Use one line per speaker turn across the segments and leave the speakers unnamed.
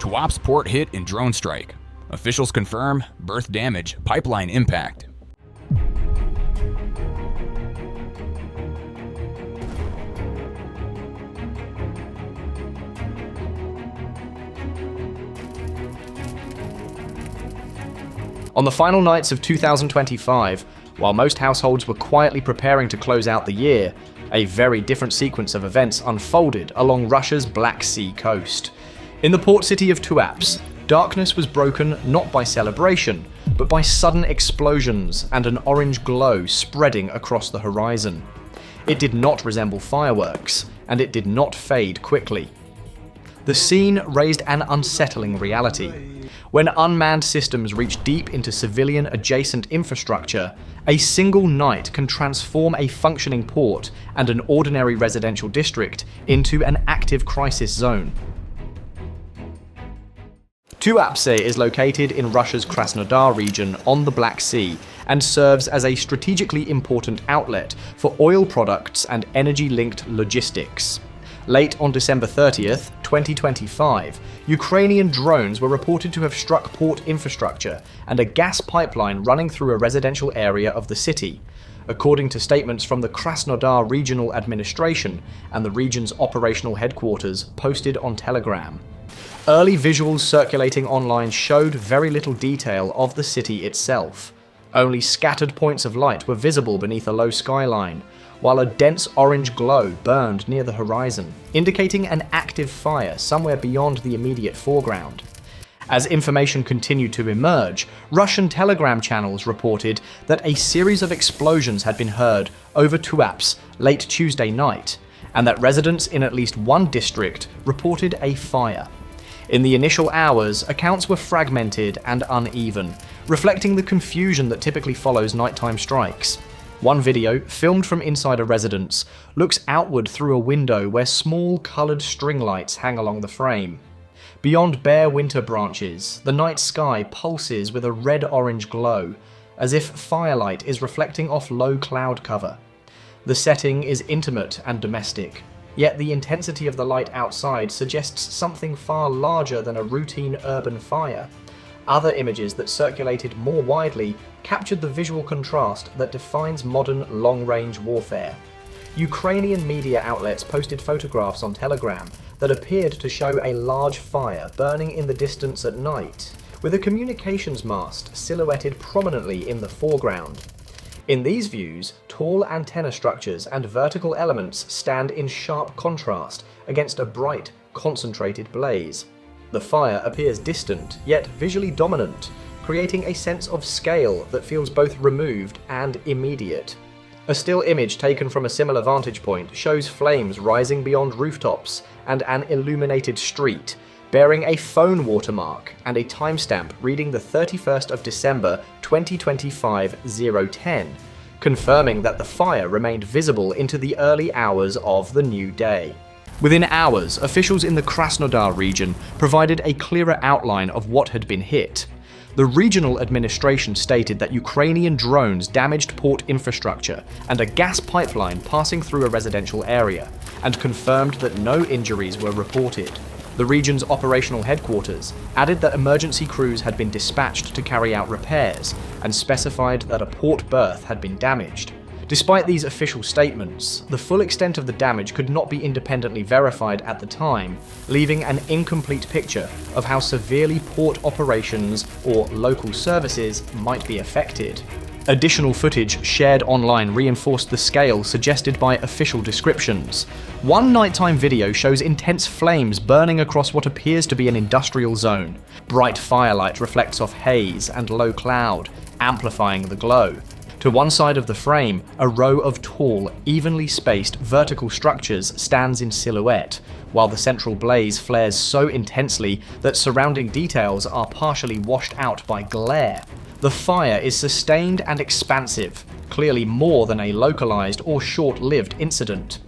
Tuapse port hit in drone strike. Officials confirm berth damage, pipeline impact.
On the final nights of 2025, while most households were quietly preparing to close out the year, a very different sequence of events unfolded along Russia's Black Sea coast. In the port city of Tuapse, darkness was broken not by celebration, but by sudden explosions and an orange glow spreading across the horizon. It did not resemble fireworks, and it did not fade quickly. The scene raised an unsettling reality. When unmanned systems reach deep into civilian adjacent infrastructure, a single night can transform a functioning port and an ordinary residential district into an active crisis zone. Tuapse is located in Russia's Krasnodar region on the Black Sea and serves as a strategically important outlet for oil products and energy-linked logistics. Late on December 30th, 2025, Ukrainian drones were reported to have struck port infrastructure and a gas pipeline running through a residential area of the city, according to statements from the Krasnodar Regional Administration and the region's operational headquarters posted on Telegram. Early visuals circulating online showed very little detail of the city itself. Only scattered points of light were visible beneath a low skyline, while a dense orange glow burned near the horizon, indicating an active fire somewhere beyond the immediate foreground. As information continued to emerge, Russian Telegram channels reported that a series of explosions had been heard over Tuapse late Tuesday night, and that residents in at least one district reported a fire. In the initial hours, accounts were fragmented and uneven, reflecting the confusion that typically follows nighttime strikes. One video, filmed from inside a residence, looks outward through a window where small coloured string lights hang along the frame. Beyond bare winter branches, the night sky pulses with a red-orange glow, as if firelight is reflecting off low cloud cover. The setting is intimate and domestic, yet the intensity of the light outside suggests something far larger than a routine urban fire. Other images that circulated more widely captured the visual contrast that defines modern long-range warfare. Ukrainian media outlets posted photographs on Telegram that appeared to show a large fire burning in the distance at night, with a communications mast silhouetted prominently in the foreground. In these views, tall antenna structures and vertical elements stand in sharp contrast against a bright, concentrated blaze. The fire appears distant, yet visually dominant, creating a sense of scale that feels both removed and immediate. A still image taken from a similar vantage point shows flames rising beyond rooftops and an illuminated street, bearing a phone watermark and a timestamp reading the 31st of December 2025 010, confirming that the fire remained visible into the early hours of the new day. Within hours, officials in the Krasnodar region provided a clearer outline of what had been hit. The regional administration stated that Ukrainian drones damaged port infrastructure and a gas pipeline passing through a residential area, and confirmed that no injuries were reported. The region's operational headquarters added that emergency crews had been dispatched to carry out repairs, and specified that a port berth had been damaged. Despite these official statements, the full extent of the damage could not be independently verified at the time, leaving an incomplete picture of how severely port operations or local services might be affected. Additional footage shared online reinforced the scale suggested by official descriptions. One nighttime video shows intense flames burning across what appears to be an industrial zone. Bright firelight reflects off haze and low cloud, amplifying the glow. To one side of the frame, a row of tall, evenly spaced vertical structures stands in silhouette, while the central blaze flares so intensely that surrounding details are partially washed out by glare. The fire is sustained and expansive, clearly more than a localized or short-lived incident.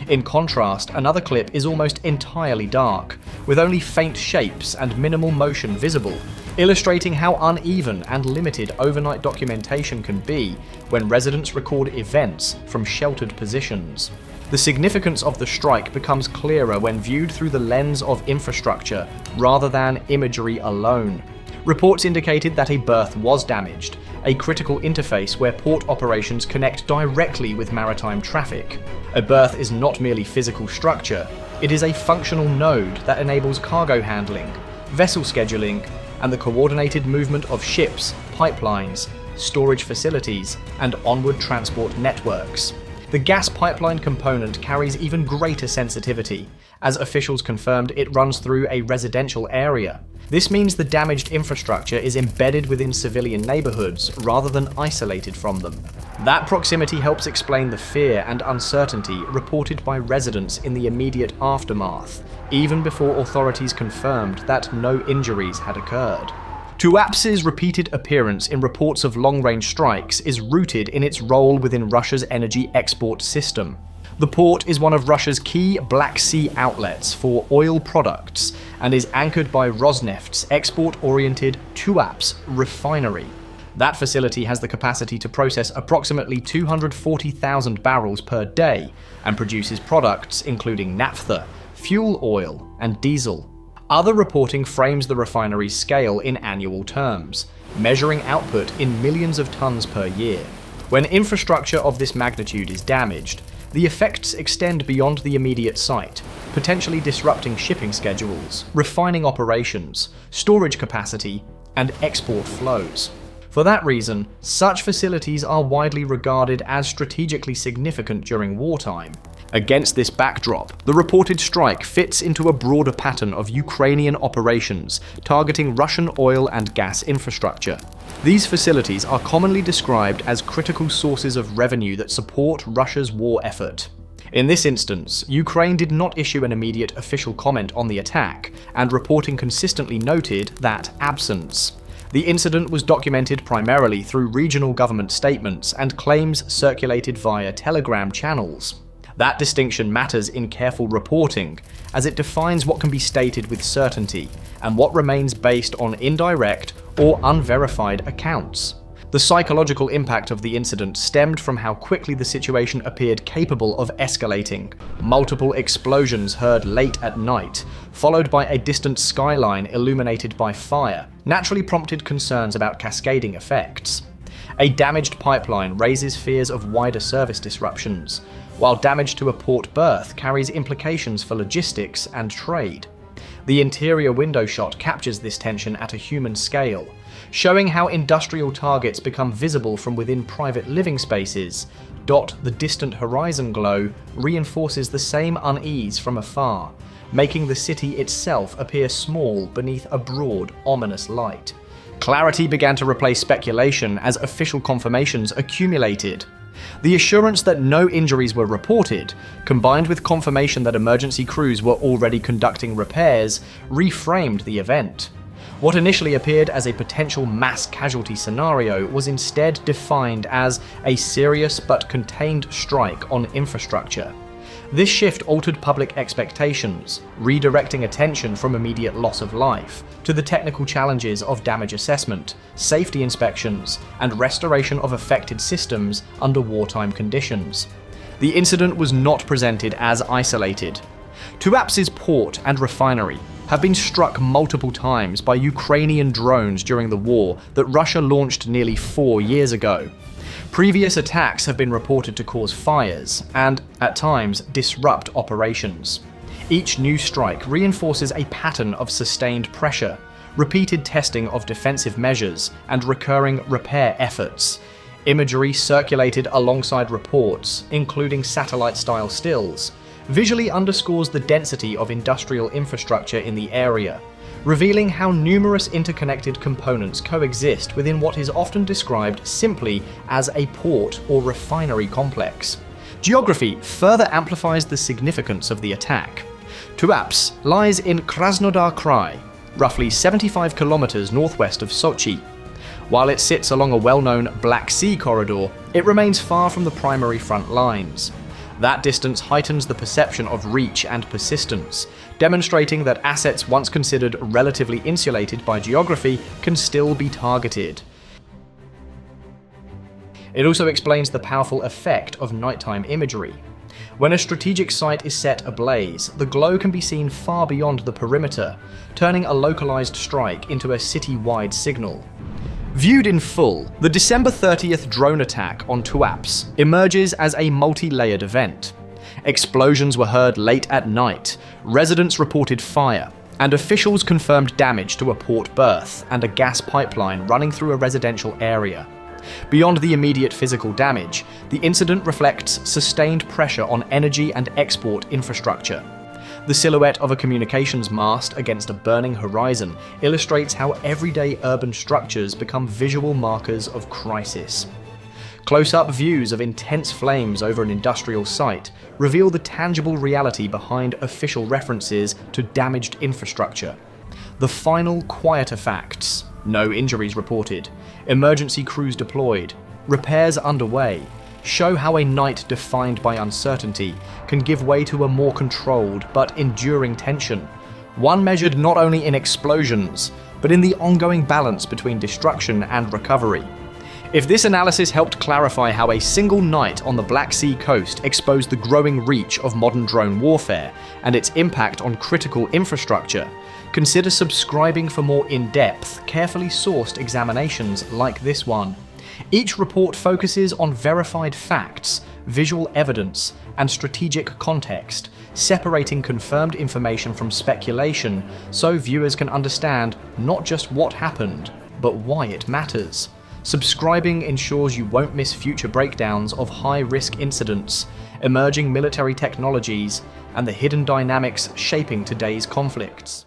In contrast, another clip is almost entirely dark, with only faint shapes and minimal motion visible, illustrating how uneven and limited overnight documentation can be when residents record events from sheltered positions. The significance of the strike becomes clearer when viewed through the lens of infrastructure rather than imagery alone. Reports indicated that a berth was damaged, a critical interface where port operations connect directly with maritime traffic. A berth is not merely physical structure, it is a functional node that enables cargo handling, vessel scheduling, and the coordinated movement of ships, pipelines, storage facilities, and onward transport networks. The gas pipeline component carries even greater sensitivity, as officials confirmed it runs through a residential area. This means the damaged infrastructure is embedded within civilian neighborhoods rather than isolated from them. That proximity helps explain the fear and uncertainty reported by residents in the immediate aftermath, even before authorities confirmed that no injuries had occurred. Tuapse's repeated appearance in reports of long-range strikes is rooted in its role within Russia's energy export system. The port is one of Russia's key Black Sea outlets for oil products and is anchored by Rosneft's export-oriented Tuapse refinery. That facility has the capacity to process approximately 240,000 barrels per day and produces products including naphtha, fuel oil, and diesel. Other reporting frames the refinery's scale in annual terms, measuring output in millions of tons per year. When infrastructure of this magnitude is damaged, the effects extend beyond the immediate site, potentially disrupting shipping schedules, refining operations, storage capacity, and export flows. For that reason, such facilities are widely regarded as strategically significant during wartime. Against this backdrop, the reported strike fits into a broader pattern of Ukrainian operations targeting Russian oil and gas infrastructure. These facilities are commonly described as critical sources of revenue that support Russia's war effort. In this instance, Ukraine did not issue an immediate official comment on the attack, and reporting consistently noted that absence. The incident was documented primarily through regional government statements and claims circulated via Telegram channels. That distinction matters in careful reporting, as it defines what can be stated with certainty and what remains based on indirect or unverified accounts. The psychological impact of the incident stemmed from how quickly the situation appeared capable of escalating. Multiple explosions heard late at night, followed by a distant skyline illuminated by fire, naturally prompted concerns about cascading effects. A damaged pipeline raises fears of wider service disruptions, while damage to a port berth carries implications for logistics and trade. The interior window shot captures this tension at a human scale, showing how industrial targets become visible from within private living spaces. The distant horizon glow reinforces the same unease from afar, making the city itself appear small beneath a broad, ominous light. Clarity began to replace speculation as official confirmations accumulated. The assurance that no injuries were reported, combined with confirmation that emergency crews were already conducting repairs, reframed the event. What initially appeared as a potential mass casualty scenario was instead defined as a serious but contained strike on infrastructure. This shift altered public expectations, redirecting attention from immediate loss of life to the technical challenges of damage assessment, safety inspections, and restoration of affected systems under wartime conditions. The incident was not presented as isolated. Tuapse's port and refinery have been struck multiple times by Ukrainian drones during the war that Russia launched nearly 4 years ago. Previous attacks have been reported to cause fires and, at times, disrupt operations. Each new strike reinforces a pattern of sustained pressure, repeated testing of defensive measures, and recurring repair efforts. Imagery circulated alongside reports, including satellite-style stills, visually underscores the density of industrial infrastructure in the area, revealing how numerous interconnected components coexist within what is often described simply as a port or refinery complex. Geography further amplifies the significance of the attack. Tuapse lies in Krasnodar Krai, roughly 75 kilometers northwest of Sochi. While it sits along a well-known Black Sea corridor, it remains far from the primary front lines. That distance heightens the perception of reach and persistence, demonstrating that assets once considered relatively insulated by geography can still be targeted. It also explains the powerful effect of nighttime imagery. When a strategic site is set ablaze, the glow can be seen far beyond the perimeter, turning a localized strike into a city-wide signal. Viewed in full, the December 30th drone attack on Tuapse emerges as a multi-layered event. Explosions were heard late at night, residents reported fire, and officials confirmed damage to a port berth and a gas pipeline running through a residential area. Beyond the immediate physical damage, the incident reflects sustained pressure on energy and export infrastructure. The silhouette of a communications mast against a burning horizon illustrates how everyday urban structures become visual markers of crisis. Close-up views of intense flames over an industrial site reveal the tangible reality behind official references to damaged infrastructure. The final, quieter facts: no injuries reported, emergency crews deployed, repairs underway, show how a night defined by uncertainty can give way to a more controlled but enduring tension, one measured not only in explosions, but in the ongoing balance between destruction and recovery. If this analysis helped clarify how a single night on the Black Sea coast exposed the growing reach of modern drone warfare and its impact on critical infrastructure, consider subscribing for more in-depth, carefully sourced examinations like this one. Each report focuses on verified facts, visual evidence, and strategic context, separating confirmed information from speculation so viewers can understand not just what happened, but why it matters. Subscribing ensures you won't miss future breakdowns of high-risk incidents, emerging military technologies, and the hidden dynamics shaping today's conflicts.